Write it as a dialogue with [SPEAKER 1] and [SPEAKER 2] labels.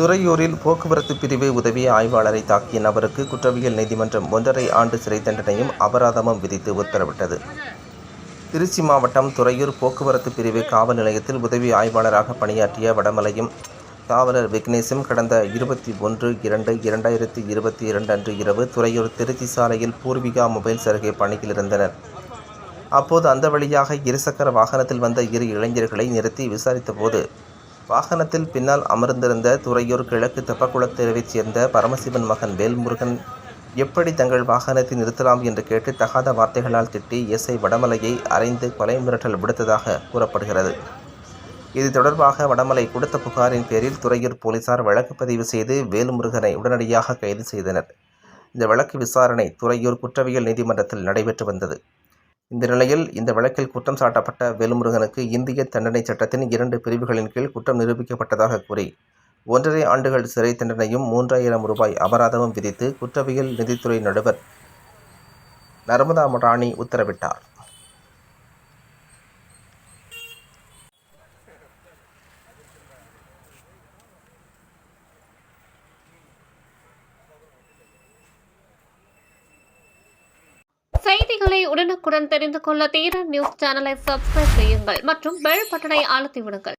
[SPEAKER 1] துறையூரில் போக்குவரத்து பிரிவு உதவி ஆய்வாளரை தாக்கிய நபருக்கு குற்றவியல் நீதிமன்றம் 1.5 ஆண்டு சிறை தண்டனையும் அபராதமும் விதித்து உத்தரவிட்டது. திருச்சி மாவட்டம் துறையூர் போக்குவரத்து பிரிவு காவல் நிலையத்தில் உதவி ஆய்வாளராக பணியாற்றிய வடமலையும் காவலர் விக்னேஷும் கடந்த 21/2/2022 அன்று இரவு துறையூர் திருச்சி சாலையில் பூர்விகா மொபைல்ஸ் அருகே பணியில் இருந்தனர். அப்போது அந்த வழியாக இருசக்கர வாகனத்தில் வந்த இரு இளைஞர்களை நிறுத்தி விசாரித்தபோது வாகனத்தில் பின்னால் அமர்ந்திருந்த துறையூர் கிழக்கு தெப்பக்குளத் தெருவைச் சேர்ந்த பரமசிவன் மகன் வேல்முருகன் எப்படி தங்கள் வாகனத்தை நிறுத்தலாம் என்று கேட்டு தகாத வார்த்தைகளால் திட்டி எஸ்ஐ வடமலையை அறைந்து கொலை மிரட்டல் விடுத்ததாக கூறப்படுகிறது. இது தொடர்பாக வடமலை கொடுத்த புகாரின் பேரில் துறையூர் போலீசார் வழக்கு பதிவு செய்து வேல்முருகனை உடனடியாக கைது செய்தனர். இந்த வழக்கு விசாரணை துறையூர் குற்றவியல் நீதிமன்றத்தில் நடைபெற்று வந்தது. இந்த நிலையில் இந்த வழக்கில் குற்றம் சாட்டப்பட்ட வேல்முருகனுக்கு இந்திய தண்டனை சட்டத்தின் 2 பிரிவுகளின் கீழ் குற்றம் நிரூபிக்கப்பட்டதாக கூறி 1.5 ஆண்டுகள் சிறை தண்டனையும் 3000 ரூபாய் அபராதமும் விதித்து குற்றவியல் நீதித்துறை நடுவர் நர்மதா ராணி உத்தரவிட்டார்.
[SPEAKER 2] செய்திகளை உடனுக்குடன் தெரிந்து கொள்ள தீரன் நியூஸ் சேனலை சப்ஸ்கிரைப் செய்யுங்கள் மற்றும் பெல் பட்டனை அழுத்தி விடுங்கள்.